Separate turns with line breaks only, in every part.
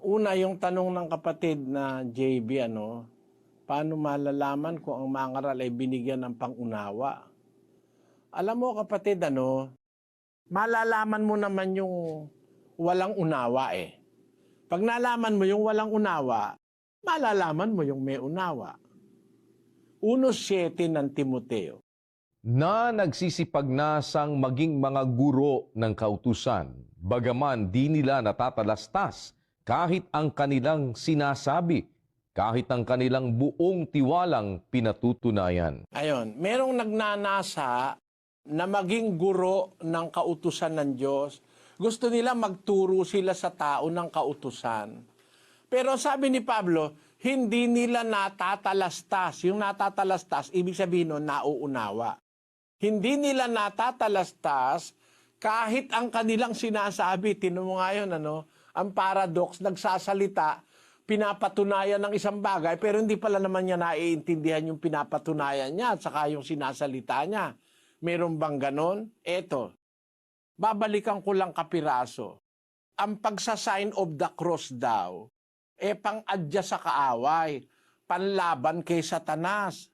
Una, yung tanong ng kapatid na JB, paano malalaman kung ang mangaral ay binigyan ng pangunawa? Alam mo kapatid, malalaman mo naman yung walang unawa eh. Pag nalaman mo yung walang unawa, malalaman mo yung may unawa. 1:7 ng Timoteo.
Na nagsisipag na sang maging mga guro ng kautusan, bagaman di nila natatalastas kahit ang kanilang sinasabi, kahit ang kanilang buong tiwalang pinatutunayan.
Ayon, merong nagnanasa na maging guro ng kautusan ng Diyos. Gusto nila magturo sila sa tao ng kautusan. Pero sabi ni Pablo, hindi nila natatalastas. Yung natatalastas, ibig sabihin nun, nauunawa. Hindi nila natatalastas kahit ang kanilang sinasabi. Tinan mo nga yun, ang paradox, nagsasalita, pinapatunayan ng isang bagay, pero hindi pala naman niya naiintindihan yung pinapatunayan niya at saka yung sinasalita niya. Meron bang ganon? Eto, babalikan ko lang kapiraso. Ang pagsasign of the cross daw, pang-adya sa kaaway, panlaban kay Satanas.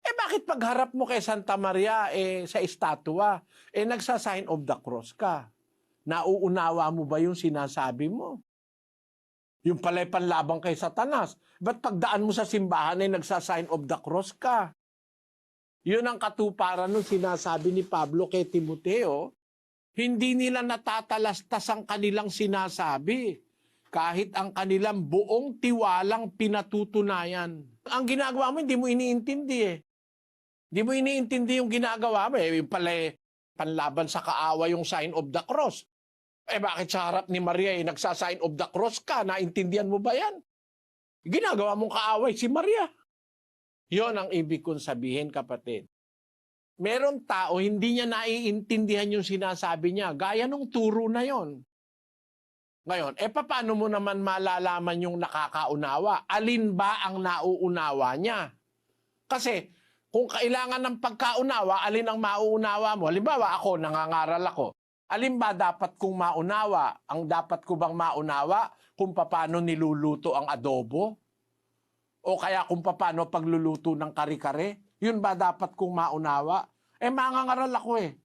Bakit pagharap mo kay Santa Maria sa estatwa, nagsasign of the cross ka? Nauunawa mo ba yung sinasabi mo? Yung pala'y panlabang kay Satanas. Ba't pagdaan mo sa simbahan ay nagsasign of the cross ka? Yun ang katuparan nung sinasabi ni Pablo kay Timoteo. Hindi nila natatalastas ang kanilang sinasabi kahit ang kanilang buong tiwalang pinatutunayan. Ang ginagawa mo, hindi mo iniintindi eh. Hindi mo iniintindi yung ginagawa mo eh. Yung pala'y panlaban sa kaaway yung sign of the cross. Bakit sa harap ni Maria nagsasign of the cross ka? Naintindihan mo ba yan? Ginagawa mong kaaway si Maria. Yon ang ibig kong sabihin, kapatid. Meron tao, hindi niya naiintindihan yung sinasabi niya. Gaya nung turo na yon. Ngayon, paano mo naman malalaman yung nakakaunawa? Alin ba ang nauunawa niya? Kasi, kung kailangan ng pagkaunawa, alin ang mauunawa mo? Halimbawa, ako, nangangaral ako. Alin ba dapat kong maunawa? Ang dapat ko bang maunawa kung paano niluluto ang adobo? O kaya kung paano pagluluto ng kare-kare? Yun ba dapat kong maunawa? Mangangaral ako eh.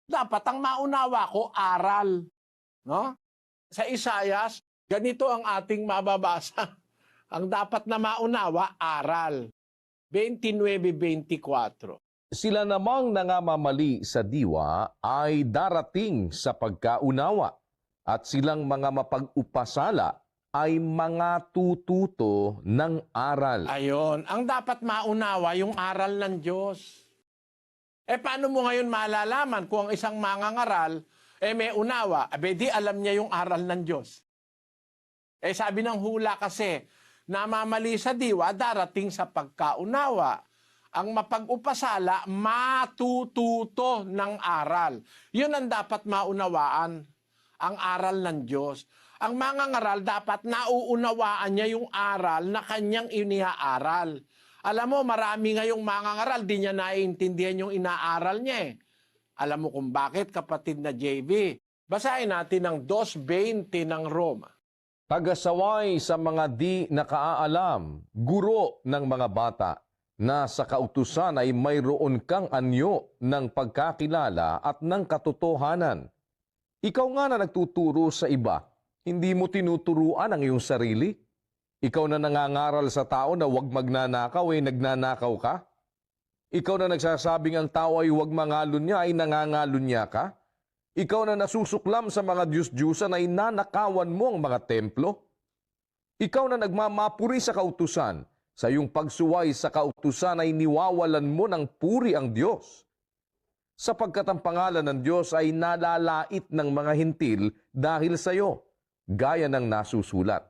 Dapat ang maunawa ko, aral. No? Sa Isayas, ganito ang ating mababasa. Ang dapat na maunawa, aral. 29-24.
Sila namang nangamamali sa diwa ay darating sa pagkaunawa at silang mga mapag-upasala ay mga tututo ng aral.
Ayon, ang dapat maunawa yung aral ng Diyos. Paano mo ngayon malalaman kung ang isang mangangaral may unawa? Di alam niya yung aral ng Diyos. Sabi ng hula kasi, namamali sa diwa, darating sa pagkaunawa. Ang mapag-upasala, matututo ng aral. Yun ang dapat maunawaan, ang aral ng Diyos. Ang mangangaral dapat nauunawaan niya yung aral na kanyang iniaaral. Alam mo, marami ngayong mangangaral, di niya naiintindihan yung inaaral niya eh. Alam mo kung bakit, kapatid na JB? Basahin natin ang 2:20 ng Roma.
Tagasaway sa mga di nakaalam, guro ng mga bata, na sa kautusan ay mayroon kang anyo ng pagkakilala at ng katotohanan. Ikaw nga na nagtuturo sa iba, hindi mo tinuturuan ang iyong sarili? Ikaw na nangangaral sa tao na huwag magnanakaw, nagnanakaw ka? Ikaw na nagsasabing ang tao ay huwag mangalon niya, ay nangangalon niya ka? Ikaw na nasusuklam sa mga Diyos-Diyusan ay nanakawan mo ang mga templo? Ikaw na nagmamapuri sa kautusan, sa iyong pagsuway sa kautusan ay niwawalan mo ng puri ang Diyos. Sapagkat ang pangalan ng Diyos ay nalalait ng mga hintil dahil sa iyo, gaya ng nasusulat.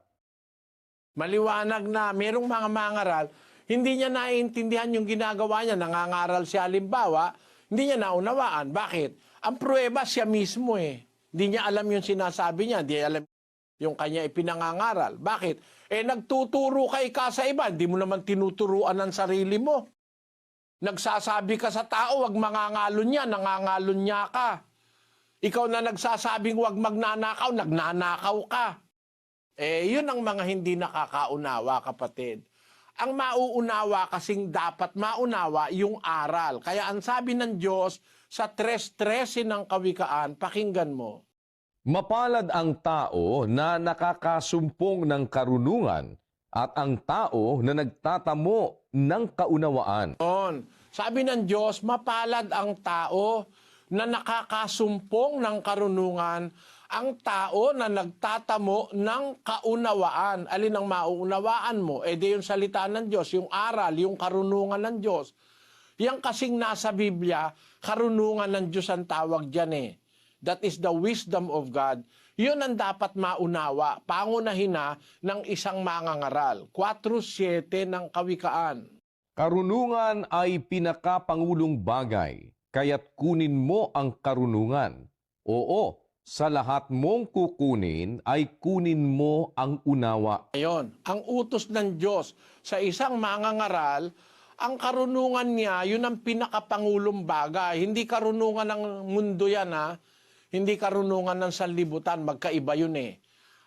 Maliwanag na merong mga mangaral, hindi niya naiintindihan yung ginagawa niya. Nangangaral siya halimbawa, hindi niya naunawaan. Bakit? Ang pruweba siya mismo eh. Hindi niya alam yung sinasabi niya, hindi niya alam yung kanya ipinangangaral. Bakit? Nagtuturo ka sa iba, hindi mo naman tinuturuan ang sarili mo. Nagsasabi ka sa tao, wag mangangalon niya, nangangalon niya ka. Ikaw na nagsasabing wag magnanakaw, nagnanakaw ka. Yun ang mga hindi nakakaunawa, kapatid. Ang mauunawa kasing dapat maunawa yung aral. Kaya ang sabi ng Diyos sa 3:13 ng Kawikaan, pakinggan mo.
Mapalad ang tao na nakakasumpong ng karunungan at ang tao na nagtatamo ng kaunawaan.
Sabi ng Diyos, mapalad ang tao na nakakasumpong ng karunungan, ang tao na nagtatamo ng kaunawaan. Alin ang mauunawaan mo? Di yung salita ng Diyos, yung aral, yung karunungan ng Diyos. Yang kasing nasa Biblia, karunungan ng Diyos ang tawag dyan That is the wisdom of God. Yun ang dapat maunawa, pangunahin na ng isang mangangaral. 4:7 ng Kawikaan.
Karunungan ay pinakapangulong bagay, kaya't kunin mo ang karunungan. Oo, sa lahat mong kukunin ay kunin mo ang unawa.
Ayon, ang utos ng Diyos sa isang mangangaral, ang karunungan niya, yun ang pinakapangulong bagay. Hindi karunungan ng mundo yan Hindi karunungan ng sanlibutan, magkaiba yun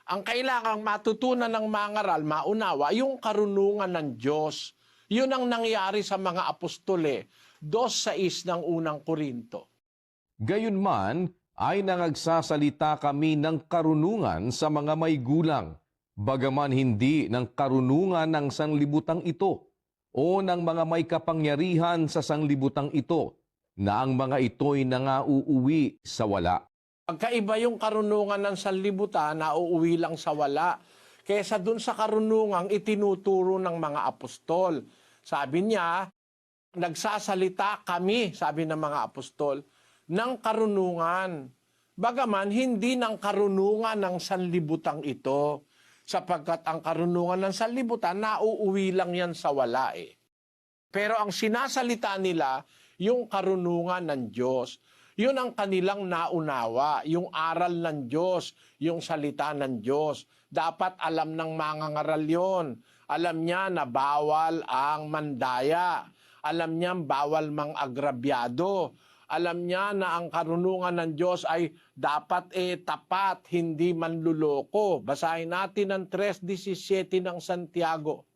Ang kailangang matutunan ng mangaral, maunawa, yung karunungan ng Diyos. Yun ang nangyari sa mga apostol 2:6 ng unang Korinto.
Gayunman ay nangagsasalita kami ng karunungan sa mga may gulang, bagaman hindi ng karunungan ng sanglibutang ito o ng mga may kapangyarihan sa sanglibutang ito, na ang mga ito'y nangauuwi sa wala.
Pagkaiba yung karunungan ng sanlibutan na uuwi lang sa wala, kaysa dun sa karunungang itinuturo ng mga apostol. Sabi niya, nagsasalita kami, sabi ng mga apostol, ng karunungan. Bagaman hindi ng karunungan ng sanlibutang ito, sapagkat ang karunungan ng sanlibutan, nauuwi lang yan sa wala Pero ang sinasalita nila, yung karunungan ng Diyos. Yun ang kanilang naunawa, yung aral ng Diyos, yung salita ng Diyos. Dapat alam ng mangangaral yun. Alam niya na bawal ang mandaya. Alam niya bawal mang agrabyado. Alam niya na ang karunungan ng Diyos ay dapat tapat, hindi manluloko. Basahin natin ang 3:17 ng Santiago.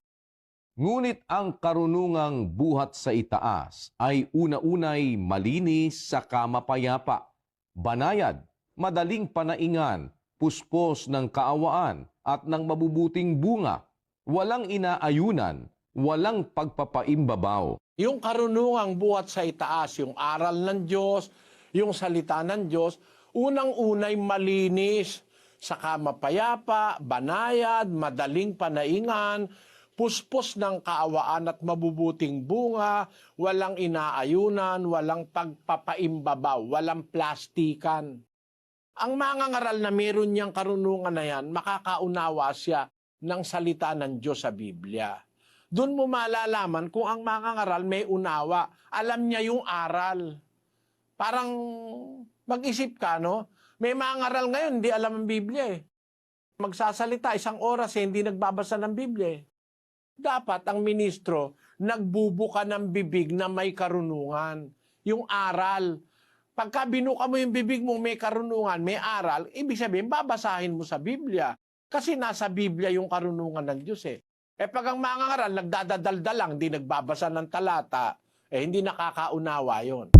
Ngunit ang karunungang buhat sa itaas ay una-unay malinis sa kamapayapa, banayad, madaling panaingan, puspos ng kaawaan at ng mabubuting bunga, walang inaayunan, walang pagpapaimbabaw.
Yung karunungang buhat sa itaas, yung aral ng Diyos, yung salita ng Diyos, unang-unay malinis, saka mapayapa, banayad, madaling panaingan, puspos ng kaawaan at mabubuting bunga, walang inaayunan, walang pagpapaimbabaw, walang plastikan. Ang mangangaral na meron niyang karunungan na yan, makakaunawa siya ng salita ng Diyos sa Biblia. Doon mo malalaman kung ang mangangaral may unawa, alam niya yung aral. Parang mag-isip ka, May mangangaral ngayon, hindi alam ang Biblia Magsasalita, 1 oras hindi nagbabasa ng Biblia Dapat ang ministro nagbubuka ng bibig na may karunungan. Yung aral. Pagka binuka mo yung bibig mo may karunungan, may aral, ibig sabihin babasahin mo sa Biblia. Kasi nasa Biblia yung karunungan ng Diyos pag ang mangangaral nagdadaldal lang, hindi nagbabasa ng talata, hindi nakakaunawa yon.